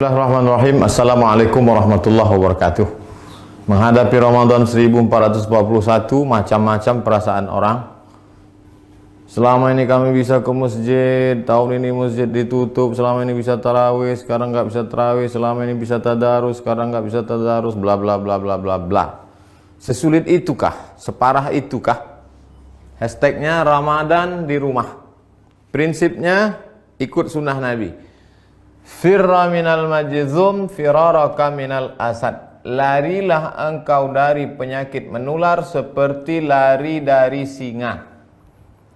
Bismillahirrahmanirrahim. Assalamualaikum warahmatullahi wabarakatuh. Menghadapi Ramadan 1441, macam-macam perasaan orang. Selama ini kami bisa ke masjid, tahun ini masjid ditutup. Selama ini bisa tarawih, sekarang nggak bisa tarawih. Selama ini bisa tadarus, sekarang nggak bisa tadarus. Bla bla bla bla bla bla. Sesulit itukah? Separah itukah? Hashtagnya Ramadan di rumah. Prinsipnya ikut sunnah Nabi. Firra minal majzum firaraka minal asad. Larilah engkau dari penyakit menular seperti lari dari singa.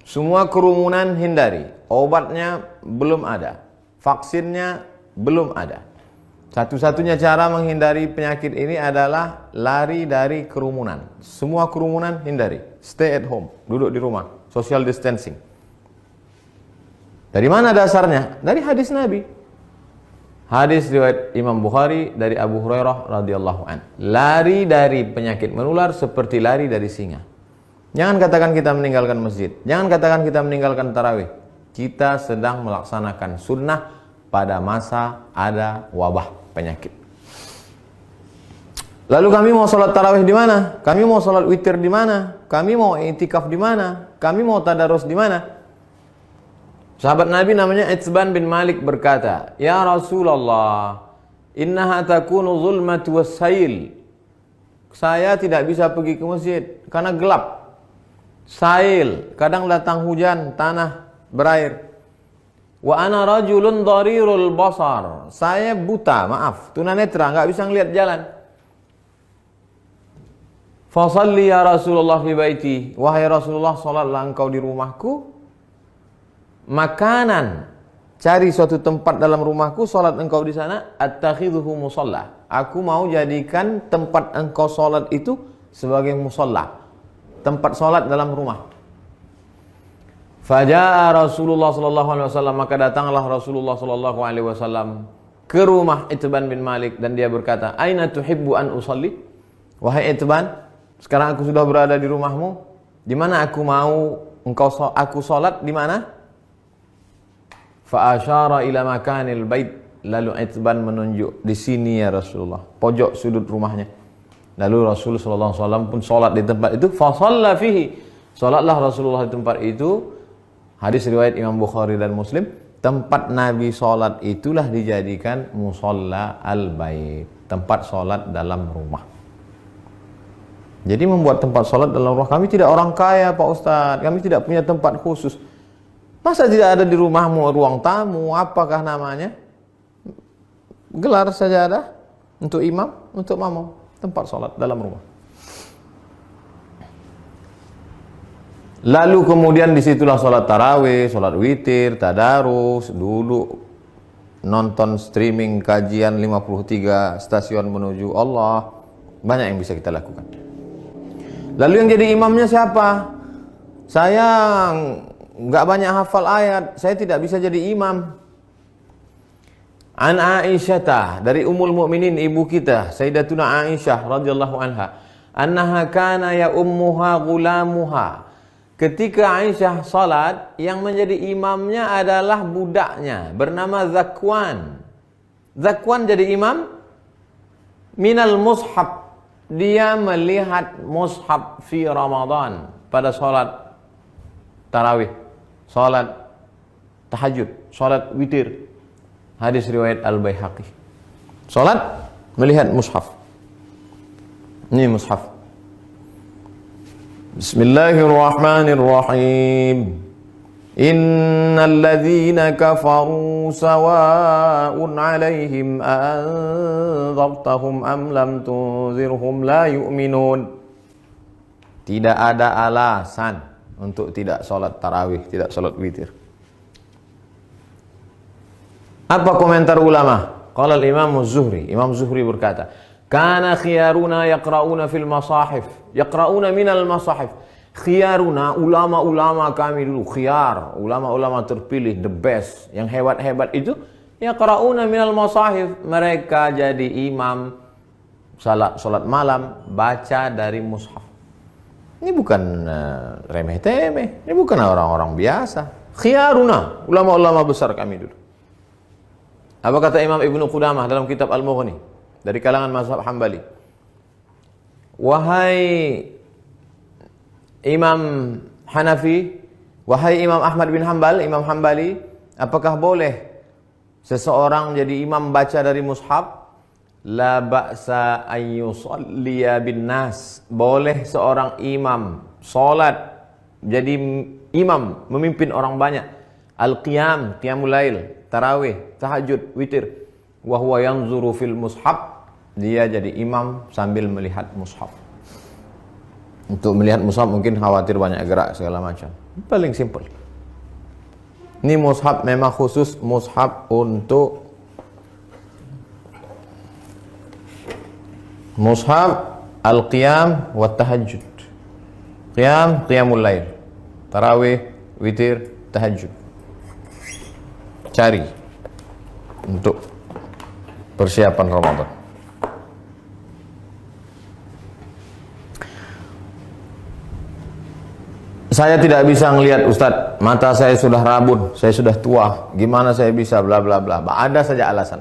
Semua kerumunan hindari. Obatnya belum ada, vaksinnya belum ada. Satu-satunya cara menghindari penyakit ini adalah lari dari kerumunan. Semua kerumunan hindari. Stay at home, duduk di rumah, social distancing. Dari mana dasarnya? Dari hadis Nabi. Hadis riwayat Imam Bukhari dari Abu Hurairah radhiyallahu an. Lari dari penyakit menular seperti lari dari singa. Jangan katakan kita meninggalkan masjid. Jangan katakan kita meninggalkan tarawih. Kita sedang melaksanakan sunnah pada masa ada wabah penyakit. Lalu kami mau sholat tarawih di mana? Kami mau sholat witir di mana? Kami mau i'tikaf di mana? Kami mau tadarus di mana? Sahabat Nabi namanya Itsban bin Malik berkata, "Ya Rasulullah, innaha takunu zulmatu wassail." Saya tidak bisa pergi ke masjid karena gelap. Sail, kadang datang hujan, tanah berair. Wa ana rajulun dharirul basar. Saya buta, maaf, tunanetra, enggak bisa ngelihat jalan. Fa shalli ya Rasulullah fi baiti. Wahai Rasulullah, salatlah engkau di rumahku. Makanan, cari suatu tempat dalam rumahku, salat engkau di sana. Attakhidhuhu musalla. Aku mau jadikan tempat engkau salat itu sebagai musalla, tempat salat dalam rumah. Faja'a Rasulullah sallallahu alaihi wasallam, maka datanglah Rasulullah sallallahu alaihi wasallam ke rumah Itsban bin Malik dan dia berkata, "Aina tuhibbu an usalli?" Wahai Itsban, sekarang aku sudah berada di rumahmu. Di mana aku mau aku salat di mana? Fa asyara ila makanil bait. Lalu Itsban menunjuk, di sini ya Rasulullah, pojok sudut rumahnya. Lalu Rasulullah sallallahu alaihi wasallam pun salat di tempat itu. Fa shalla fihi. Salatlah Rasulullah di tempat itu. Hadis riwayat Imam Bukhari dan Muslim. Tempat Nabi salat itulah dijadikan musalla al-bait, tempat salat dalam rumah. Jadi membuat tempat salat dalam rumah. Kami tidak orang kaya, Pak Ustadz. Kami tidak punya tempat khusus. Masa tidak ada di rumahmu ruang tamu, apakah namanya? Gelar sajadah untuk imam, untuk makmum, tempat sholat dalam rumah. Lalu kemudian disitulah sholat tarawih, sholat witir, tadarus, dulu nonton streaming kajian 53 stasiun menuju Allah. Banyak yang bisa kita lakukan. Lalu yang jadi imamnya siapa? Saya nggak banyak hafal ayat, saya tidak bisa jadi imam. An Aisyah, dari Ummul Mukminin, ibu kita Sayyidatuna Aisyah radhiyallahu anha, annaha kana ya ummuha gulamuha. Ketika Aisyah salat, yang menjadi imamnya adalah budaknya bernama Zakwan. Zakwan jadi imam minal mushaf. Dia melihat mushaf fi Ramadan pada salat tarawih, salat tahajud, salat witir. Hadis riwayat Al-Baihaqi. Salat melihat mushaf. Ini mushaf. Bismillahirrahmanirrahim. Innal ladzina kafaru sawa'un 'alaihim anzartahum am lam tunzirhum la yu'minun. Tidak ada alasan untuk tidak sholat tarawih, tidak sholat witir. Apa komentar ulama? Qala al-Imam Az-Zuhri. Imam Zuhri berkata, "Kana khiyaruna yaqra'una fil masahif." Yaqra'una minal masahif. Khiyaruna, ulama-ulama kami dulu, khiyar, ulama-ulama terpilih, the best, yang hebat-hebat itu, yaqra'una minal masahif. Mereka jadi imam salat malam, baca dari mushaf. Ini bukan remeh-temeh, ini bukan orang-orang biasa. Khiyaruna, ulama-ulama besar kami dulu. Apa kata Imam Ibnu Qudamah dalam kitab Al-Mughni dari kalangan mazhab Hambali? Wahai Imam Hanafi, wahai Imam Ahmad bin Hanbal, Imam Hambali, apakah boleh seseorang jadi imam baca dari mushaf? La ba'sa an yusalliya bin nas. Boleh seorang imam salat jadi imam memimpin orang banyak. Al-qiyam, qiyamul lail, tarawih, tahajud, witir. Wa huwa yanzuru fil mushaf. Dia jadi imam sambil melihat mushaf. Untuk melihat mushaf mungkin khawatir banyak gerak segala macam. Paling simple. Ini mushaf memang khusus mushaf untuk mushaf al-qiyam wa tahajud. Qiyam, qiyamul lail. Tarawih, witir, tahajud. Cari untuk persiapan Ramadan. Saya tidak bisa ngelihat Ustadz, mata saya sudah rabun, saya sudah tua, gimana saya bisa bla bla bla. Ada saja alasan.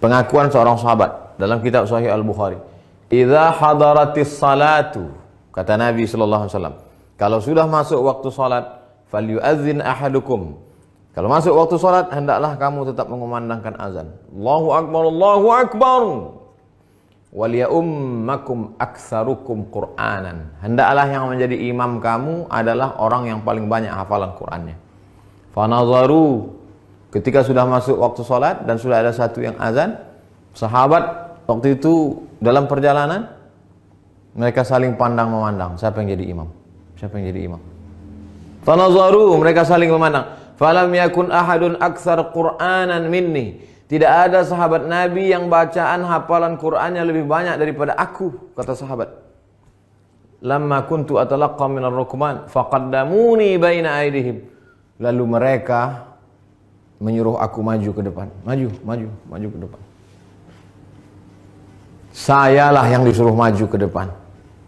Pengakuan seorang sahabat dalam kitab Sahih Al-Bukhari. Idza hadaratis salatu, kata Nabi sallallahu alaihi wasallam, kalau sudah masuk waktu salat, falyu'adzin ahadukum. Kalau masuk waktu salat, hendaklah kamu tetap mengumandangkan azan. Allahu akbar, Allahu akbar. Waliyummakum aktsarukum Qur'anan. Hendaklah yang menjadi imam kamu adalah orang yang paling banyak hafalan Qur'annya. Fanazaru, ketika sudah masuk waktu salat dan sudah ada satu yang azan, sahabat waktu itu dalam perjalanan mereka saling pandang memandang, siapa yang jadi imam? Siapa yang jadi imam? Fanazaru, mereka saling memandang. Falam yakun ahadun aktsar Qur'anan minni. Tidak ada sahabat Nabi yang bacaan hafalan Qur'annya lebih banyak daripada aku, kata sahabat. Lamma kuntu atalaqqa minar rukman faqaddamuni baina aydihim. Lalu mereka menyuruh aku maju ke depan. Maju ke depan. Sayalah yang disuruh maju ke depan.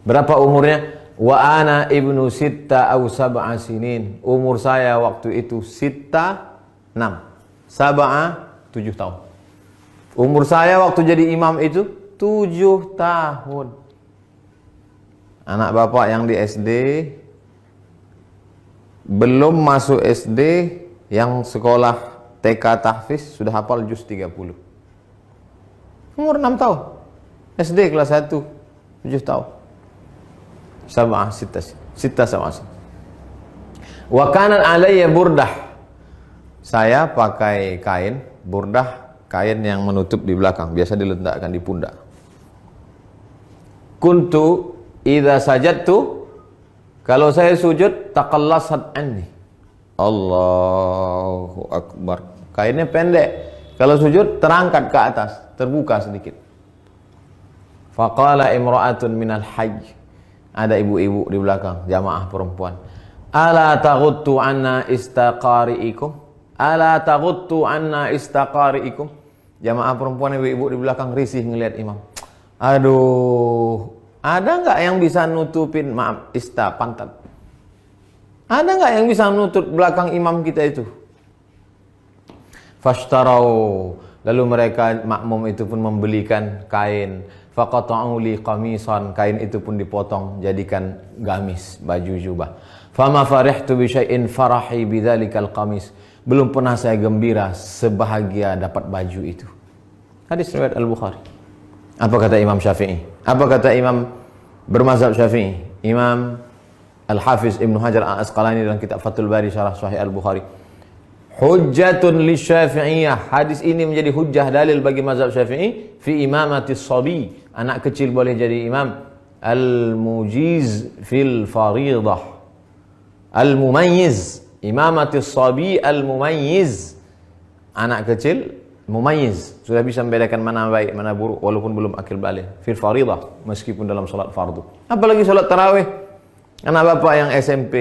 Berapa umurnya? Wa ana ibnu sitta aw sab'a sinin. Umur saya waktu itu sitta 6. Sab'a 7 tahun. Umur saya waktu jadi imam itu 7 tahun. Anak bapak yang di SD, belum masuk SD, yang sekolah TK tahfiz sudah hafal juz 30. Umur 6 tahun. SD kelas 1, 7 tahun. Sab'ah sitta sab'ah. Wa kanat alayya burdah. Saya pakai kain burdah, kain yang menutup di belakang, biasa diletakkan di pundak. Kuntu idza sajadtu, kalau saya sujud, taqallasat anni. Allahu akbar. Kainnya pendek. Kalau sujud terangkat ke atas, terbuka sedikit. Faqala imra'atun minal hajj. Ada ibu-ibu di belakang, jamaah perempuan. Ala taghuttu anna istaqari'ikum? Ala taghuttu anna istaqari'ikum? Jamaah perempuan ibu-ibu di belakang risih ngelihat imam. Aduh, ada nggak yang bisa nutupin, maaf, pantat? Ada nggak yang bisa nutup belakang imam kita itu? Fashtarau, lalu mereka makmum itu pun membelikan kain. Faqata'u li qamisan, kain itu pun dipotong jadikan gamis, baju jubah. Fama farihtu bi syai'in farahi bidzalikal qamis. Belum pernah saya gembira sebahagia dapat baju itu. Hadis riwayat Al-Bukhari. Apa kata Imam Syafi'i? Apa kata Imam bermazhab Syafi'i? Imam Al-Hafiz Ibnu Hajar Al-Asqalani dalam kitab Fathul Bari Syarah Sahih Al-Bukhari. Hujjatun li Syafi'iyah. Hadis ini menjadi hujjah dalil bagi mazhab Syafi'i fi imamatis sabi. Anak kecil boleh jadi imam. Al-mujiz fil faridah. Al-mumayyiz. Imamatis sabi al-mumayyiz. Anak kecil mumayyiz, sudah bisa membedakan mana baik mana buruk walaupun belum akil balik. Fil faridah, meskipun dalam salat fardu. Apalagi salat tarawih. Anak bapak yang SMP,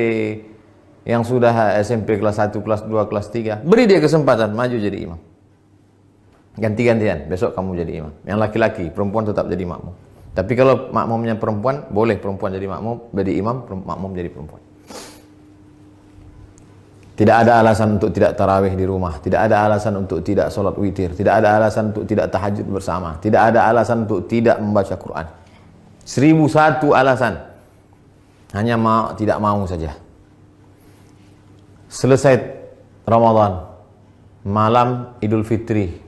yang sudah SMP kelas 1, kelas 2, kelas 3, beri dia kesempatan maju jadi imam. Ganti-gantian, besok kamu jadi imam. Yang laki-laki, perempuan tetap jadi makmum. Tapi kalau makmumnya perempuan, boleh perempuan jadi makmum, jadi imam, makmum jadi perempuan. Tidak ada alasan untuk tidak tarawih di rumah. Tidak ada alasan untuk tidak sholat witir. Tidak ada alasan untuk tidak tahajud bersama. Tidak ada alasan untuk tidak membaca Quran. 1001 alasan. Hanya tidak mau saja. Selesai Ramadan, malam Idul Fitri.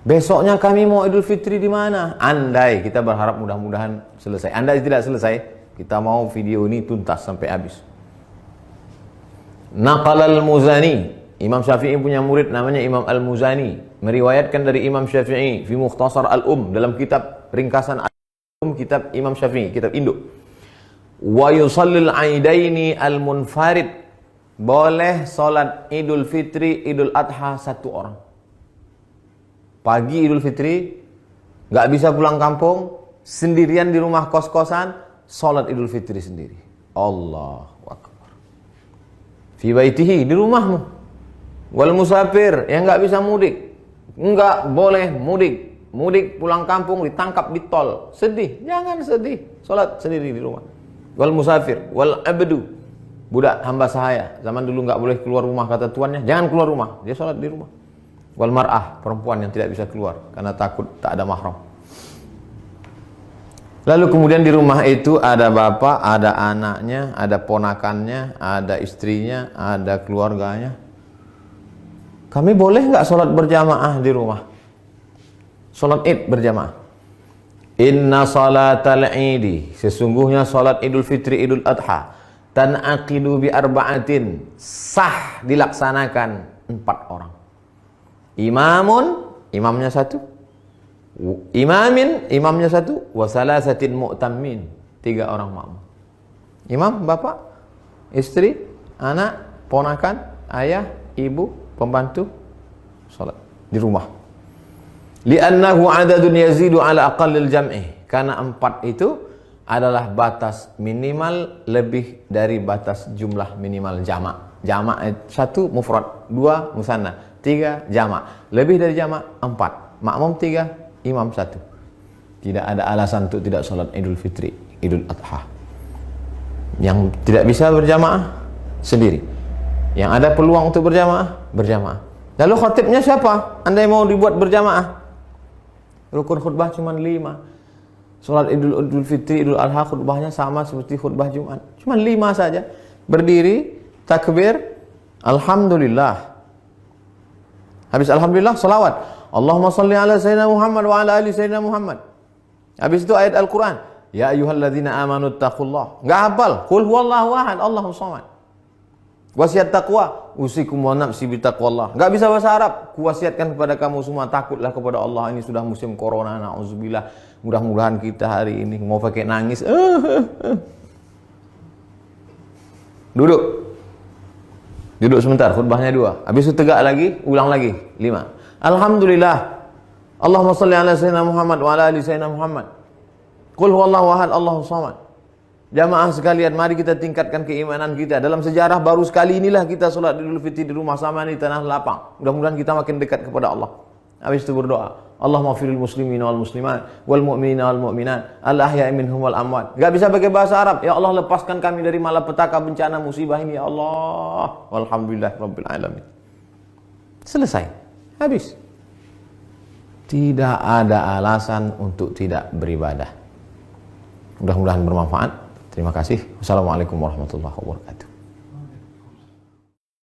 Besoknya kami mau Idul Fitri di mana? Andai, kita berharap mudah-mudahan selesai. Andai tidak selesai, kita mau video ini tuntas sampai habis. Naqal al-Muzani, Imam Syafi'i punya murid namanya Imam al-Muzani, meriwayatkan dari Imam Syafi'i fi Mukhtasar al-Um, dalam kitab ringkasan al-Um, kitab Imam Syafi'i, kitab induk. Wa yusallil aidaini al-munfarid, boleh salat Idul Fitri, Idul Adha satu orang. Pagi Idul Fitri, nggak bisa pulang kampung, sendirian di rumah kos-kosan, salat Idul Fitri sendiri. Allahu Akbar. Fi baitihi, di rumahmu. Wal musafir, yang nggak bisa mudik, nggak boleh mudik. Mudik pulang kampung ditangkap di tol, sedih, jangan sedih, salat sendiri di rumah. Wal musafir, wal abdu, budak hamba sahaya, zaman dulu nggak boleh keluar rumah kata tuannya, jangan keluar rumah, dia salat di rumah. Wal mar'ah, perempuan yang tidak bisa keluar karena takut tak ada mahram. Lalu kemudian di rumah itu ada bapak, ada anaknya, ada ponakannya, ada istrinya, ada keluarganya. Kami boleh nggak sholat berjamaah di rumah? Sholat Id berjamaah. Inna salatal idi, sesungguhnya sholat Idul Fitri, Idul Adha, tan'aqidu bi arba'atin, sah dilaksanakan 4 orang. Imamun, imamnya 1. Imamin, imamnya 1. Wa salasatin mu'tammin, 3 orang makmum. Imam, bapak, istri, anak, ponakan, ayah, ibu, pembantu, salat di rumah. Li'annahu adadun yazidu ala aqallil jam'i, karena 4 itu adalah batas minimal lebih dari batas jumlah minimal jamak. Jamak 1 mufrad, 2 musanna, 3 jamak. Lebih dari jamak 4. Makmum 3, imam 1. Tidak ada alasan untuk tidak sholat Idul Fitri, Idul Adha. Yang tidak bisa berjamaah sendiri. Yang ada peluang untuk berjamaah, berjamaah. Lalu khatibnya siapa? Andai mau dibuat berjamaah, rukun khutbah cuma 5. Sholat Idul Fitri, Idul Adha khutbahnya sama seperti khutbah Jumat, cuma 5 saja. Berdiri, takbir, alhamdulillah. Habis alhamdulillah, salawat. Allahumma salli ala sayyidina Muhammad wa ala ali sayyidina Muhammad. Habis itu ayat Al-Quran. Ya ayyuhalladzina amanu taqullah. Enggak hafal. Qul huwallahu ahad, Allahus samad. Wasiat taqwa, usikum wa nafsi bitaqwallah. Enggak bisa bahasa Arab. Kuwasiatkan kepada kamu semua, takutlah kepada Allah. Ini sudah musim corona, na'udzubillah. Mudah-mudahan kita hari ini mau pakai nangis. Duduk. Duduk sebentar, khutbahnya 2. Habis itu tegak lagi, ulang lagi 5. Alhamdulillah. Allahumma salli ala sayyidina Muhammad wa ala ali sayyidina Muhammad. Qul huwallahu ahad, Allahus samad. Jamaah sekalian, mari kita tingkatkan keimanan kita. Dalam sejarah baru sekali inilah kita sholat Idul Fitri di rumah sama di tanah lapang. Mudah-mudahan kita makin dekat kepada Allah. Habis itu berdoa, Allahumma firil muslimin wal muslimat wal mu'minina wal mu'minat al ahya'i minhum wal amwat. Gak bisa pakai bahasa Arab. Ya Allah, lepaskan kami dari malapetaka, bencana, musibah ini ya Allah. Walhamdulillah rabbil alamin. Selesai. Habis. Tidak ada alasan untuk tidak beribadah. Mudah-mudahan bermanfaat. Terima kasih. Wassalamualaikum warahmatullahi wabarakatuh.